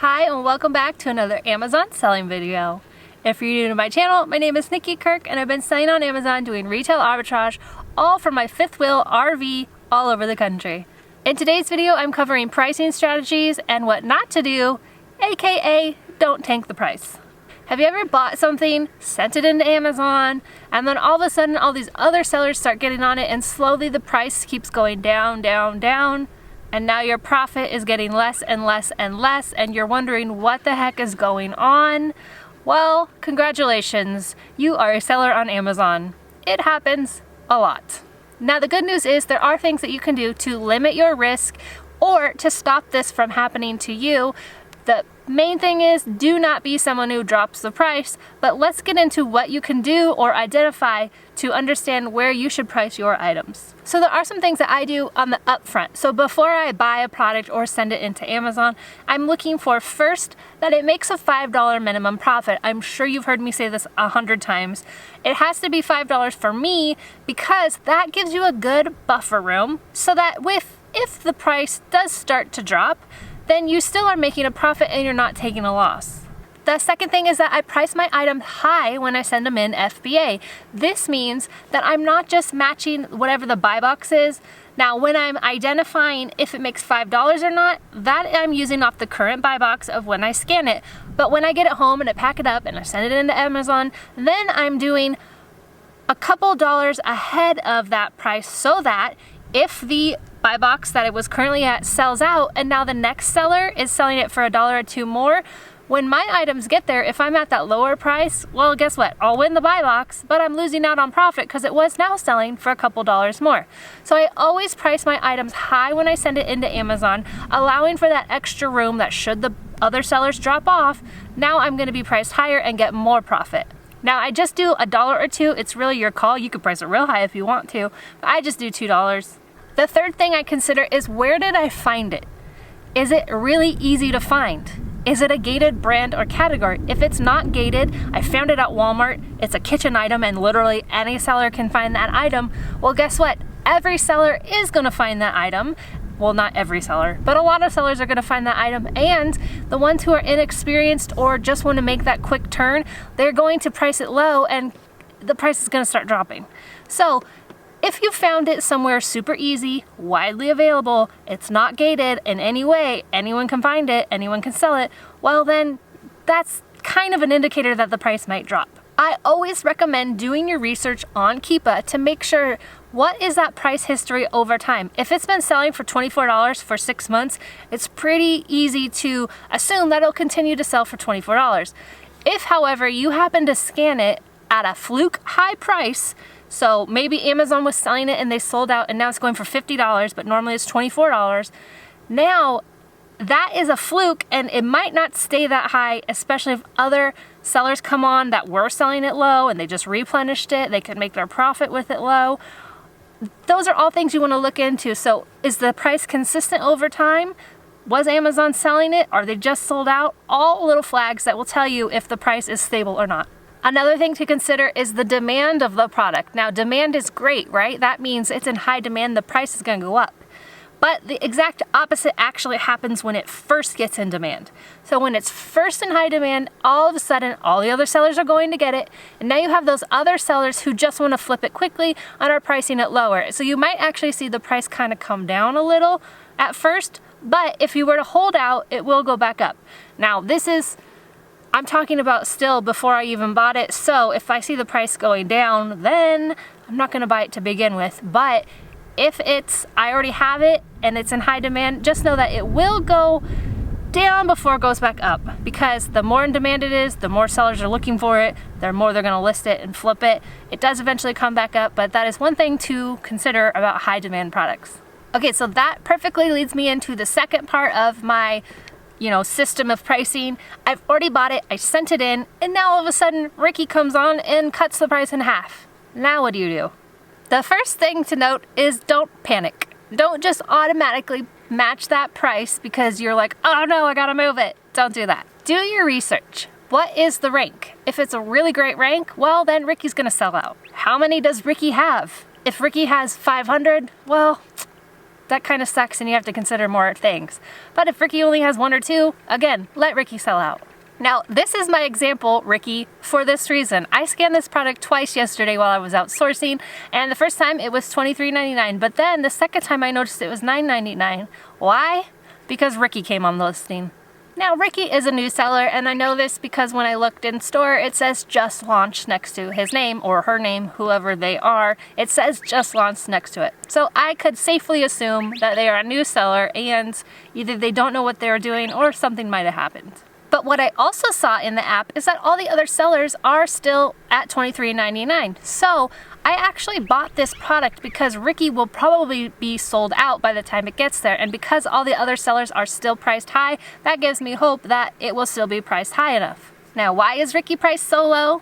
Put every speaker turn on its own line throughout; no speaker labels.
Hi and welcome back to another Amazon selling video. If you're new to my channel, my name is Nikki Kirk and I've been selling on Amazon doing retail arbitrage all from my fifth wheel RV all over the country. In today's video, I'm covering pricing strategies and what not to do, aka don't tank the price. Have you ever bought something, sent it into Amazon, and then all of a sudden all these other sellers start getting on it and slowly the price keeps going down, and now your profit is getting less and less and less and you're wondering what the heck is going on? Well, congratulations, you are a seller on Amazon. It happens a lot. Now the good news is there are things that you can do to limit your risk or to stop this from happening to you. The main thing is do not be someone who drops the price, but let's get into what you can do or identify to understand where you should price your items. So there are some things that I do on the upfront. So before I buy a product or send it into Amazon, I'm looking for first that it makes a $5 minimum profit. I'm sure you've heard me say this 100 times. It has to be $5 for me because that gives you a good buffer room so that if the price does start to drop, then you still are making a profit and you're not taking a loss. The second thing is that I price my item high when I send them in FBA. This means that I'm not just matching whatever the buy box is. Now, when I'm identifying if it makes $5 or not, that I'm using off the current buy box of when I scan it. But when I get it home and I pack it up and I send it into Amazon, then I'm doing a couple dollars ahead of that price so that if the buy box that it was currently at sells out and now the next seller is selling it for $1 or $2 more, when my items get there, if I'm at that lower price, well, guess what? I'll win the buy box, but I'm losing out on profit because it was now selling for a couple dollars more. So I always price my items high when I send it into Amazon, allowing for that extra room that should the other sellers drop off, now I'm going to be priced higher and get more profit. Now I just do $1 or $2. It's really your call. You could price it real high if you want to, but I just do $2. The third thing I consider is where did I find it? Is it really easy to find? Is it a gated brand or category? If it's not gated, I found it at Walmart, it's a kitchen item and literally any seller can find that item, well guess what? Every seller is gonna find that item. Well, not every seller, but a lot of sellers are gonna find that item, and the ones who are inexperienced or just wanna make that quick turn, they're going to price it low and the price is gonna start dropping. So if you found it somewhere super easy, widely available, it's not gated in any way, anyone can find it, anyone can sell it, well then that's kind of an indicator that the price might drop. I always recommend doing your research on Keepa to make sure what is that price history over time. If it's been selling for $24 for 6 months, it's pretty easy to assume that it'll continue to sell for $24. If, however, you happen to scan it at a fluke high price, so maybe Amazon was selling it and they sold out and now it's going for $50, but normally it's $24. Now that is a fluke and it might not stay that high, especially if other sellers come on that were selling it low and they just replenished it. They could make their profit with it low. Those are all things you want to look into. So is the price consistent over time? Was Amazon selling it? Are they just sold out? All little flags that will tell you if the price is stable or not. Another thing to consider is the demand of the product. Now, demand is great, right? That means it's in high demand, the price is gonna go up. But the exact opposite actually happens when it first gets in demand. So when it's first in high demand, all of a sudden, all the other sellers are going to get it, and now you have those other sellers who just wanna flip it quickly and are pricing it lower. So you might actually see the price kind of come down a little at first, but if you were to hold out, it will go back up. Now, I'm talking about still before I even bought it, so if I see the price going down, then I'm not gonna buy it to begin with. But if I already have it and it's in high demand, just know that it will go down before it goes back up, because the more in demand it is, the more sellers are looking for it, the more they're gonna list it and flip it. It does eventually come back up, but that is one thing to consider about high demand products. Okay, so that perfectly leads me into the second part of my system of pricing. I've already bought it, I sent it in, and now all of a sudden Ricky comes on and cuts the price in half. Now what do? The first thing to note is don't panic. Don't just automatically match that price because you're like, oh no, I gotta move it. Don't do that. Do your research. What is the rank? If it's a really great rank, well then Ricky's gonna sell out. How many does Ricky have? If Ricky has 500, well, that kind of sucks and you have to consider more things. But if Ricky only has 1 or 2, again, let Ricky sell out. Now, this is my example, Ricky, for this reason. I scanned this product twice yesterday while I was out sourcing, and the first time it was $23.99, but then the second time I noticed it was $9.99. Why? Because Ricky came on the listing. Now, Ricky is a new seller, and I know this because when I looked in store, it says just launched next to his name or her name, whoever they are. It says just launched next to it. So I could safely assume that they are a new seller and either they don't know what they're doing or something might have happened. But what I also saw in the app is that all the other sellers are still at $23.99. So I actually bought this product because Ricky will probably be sold out by the time it gets there. And because all the other sellers are still priced high, that gives me hope that it will still be priced high enough. Now, why is Ricky priced so low?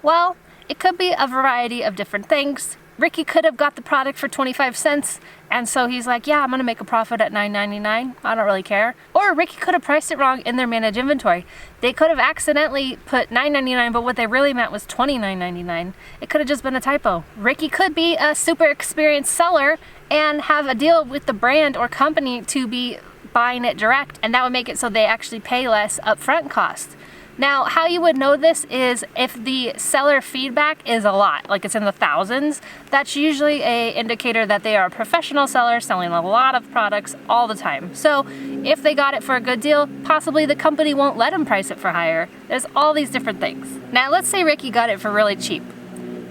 Well, it could be a variety of different things. Ricky could have got the product for 25 cents, and so he's like, yeah, I'm gonna make a profit at $9.99. I don't really care. Or Ricky could have priced it wrong in their managed inventory. They could have accidentally put $9.99, but what they really meant was $29.99. It could have just been a typo. Ricky could be a super experienced seller and have a deal with the brand or company to be buying it direct, and that would make it so they actually pay less upfront cost. Now, how you would know this is if the seller feedback is a lot, like it's in the thousands, that's usually an indicator that they are a professional seller selling a lot of products all the time. So if they got it for a good deal, possibly the company won't let them price it for higher. There's all these different things. Now, let's say Ricky got it for really cheap.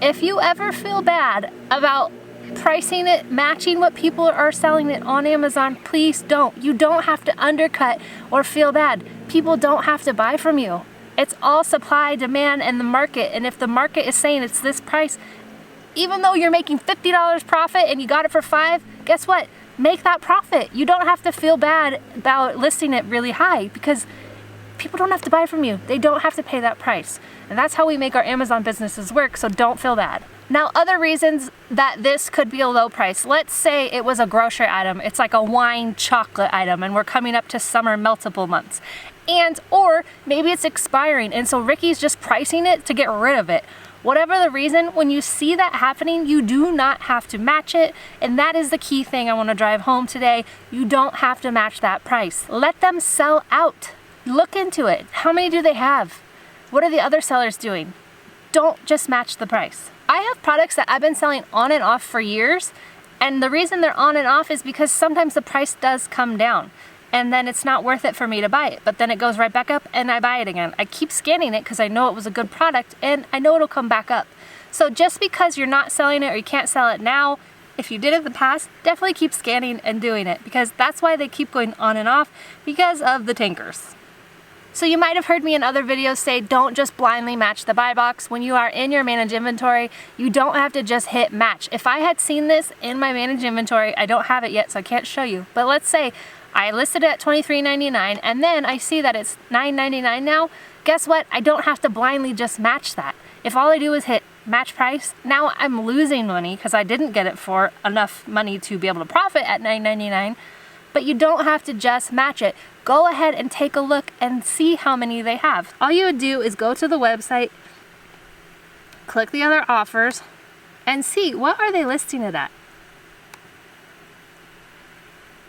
If you ever feel bad about pricing it, matching what people are selling it on Amazon, please don't. You don't have to undercut or feel bad. People don't have to buy from you. It's all supply, demand, and the market. And if the market is saying it's this price, even though you're making $50 profit and you got it for $5, guess what? Make that profit. You don't have to feel bad about listing it really high because people don't have to buy from you. They don't have to pay that price. And that's how we make our Amazon businesses work, so don't feel bad. Now, other reasons that this could be a low price. Let's say it was a grocery item. It's like a wine chocolate item and we're coming up to summer multiple months. Or maybe it's expiring and so Ricky's just pricing it to get rid of it. Whatever the reason, when you see that happening, you do not have to match it, and that is the key thing I want to drive home today. You don't have to match that price. Let them sell out. Look into it. How many do they have? What are the other sellers doing? Don't just match the price. I have products that I've been selling on and off for years, and the reason they're on and off is because sometimes the price does come down. And then it's not worth it for me to buy it. But then it goes right back up and I buy it again. I keep scanning it because I know it was a good product and I know it'll come back up. So just because you're not selling it or you can't sell it now, if you did it in the past, definitely keep scanning and doing it because that's why they keep going on and off, because of the tankers. So you might have heard me in other videos say don't just blindly match the buy box. When you are in your managed inventory, you don't have to just hit match. If I had seen this in my managed inventory, I don't have it yet so I can't show you, but let's say I listed it at $23.99 and then I see that it's $9.99 now. Guess what? I don't have to blindly just match that. If all I do is hit match price, now I'm losing money because I didn't get it for enough money to be able to profit at $9.99. But you don't have to just match it. Go ahead and take a look and see how many they have. All you would do is go to the website, click the other offers, and see what are they listing it at.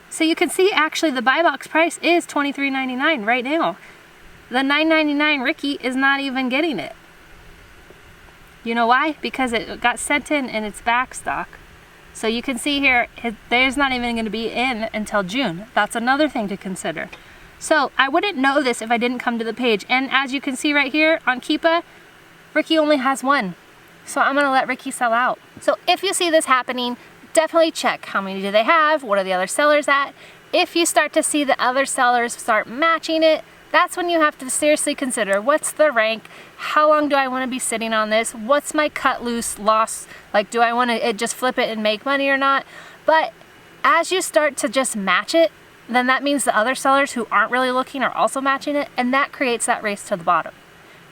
So you can see actually the buy box price is $23.99 right now. The $9.99 Ricky is not even getting it. You know why? Because it got sent in and it's back stock. So you can see here, there's not even going to be in until June. That's another thing to consider. So I wouldn't know this if I didn't come to the page. And as you can see right here on Keepa, Ricky only has one. So I'm going to let Ricky sell out. So if you see this happening, definitely check how many do they have, what are the other sellers at. If you start to see the other sellers start matching it, that's when you have to seriously consider what's the rank, how long do I want to be sitting on this, what's my cut loose loss, like do I want to just flip it and make money or not. But as you start to just match it, then that means the other sellers who aren't really looking are also matching it, and that creates that race to the bottom.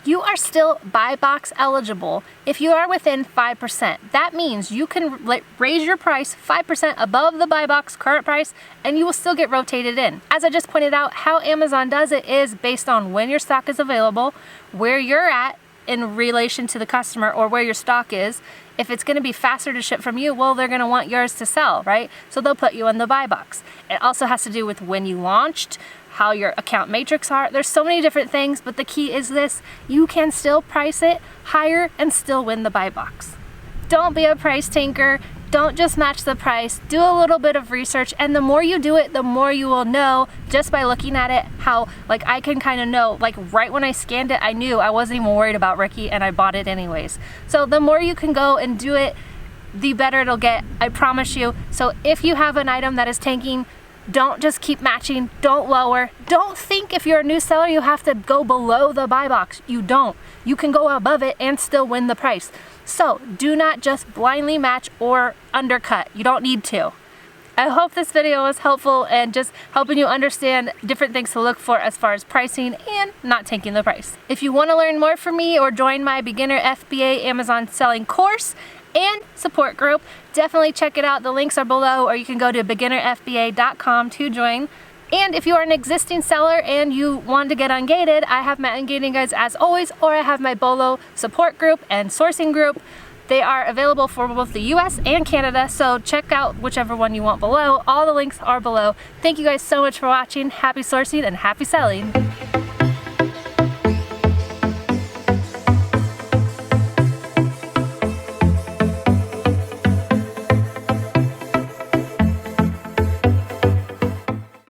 You are still buy box eligible if you are within 5%. That means you can raise your price 5% above the buy box current price and you will still get rotated in. As I just pointed out, how Amazon does it is based on when your stock is available, where you're at, in relation to the customer or where your stock is. If it's going to be faster to ship from you, well, they're going to want yours to sell, right? So they'll put you in the buy box. It also has to do with when you launched, how your account matrix are. There's so many different things, but the key is this: you can still price it higher and still win the buy box. Don't be a price tanker. Don't just match the price. Do a little bit of research, and the more you do it, the more you will know just by looking at it. How, like, I can kind of know, like, right when I scanned it, I knew I wasn't even worried about Ricky, and I bought it anyways. So the more you can go and do it, the better it'll get, I promise you. So if you have an item that is tanking, don't just keep matching, don't lower. Don't think if you're a new seller you have to go below the buy box. You don't. You can go above it and still win the price. So do not just blindly match or undercut. You don't need to. I hope this video was helpful and just helping you understand different things to look for as far as pricing and not taking the price. If you want to learn more from me or join my beginner FBA Amazon selling course and support group, definitely check it out. The links are below, or you can go to beginnerfba.com to join. And if you are an existing seller and you want to get ungated, I have my ungating guides as always, or I have my BOLO support group and sourcing group. They are available for both the US and Canada, so check out whichever one you want below. All the links are below. Thank you guys so much for watching. Happy sourcing and happy selling.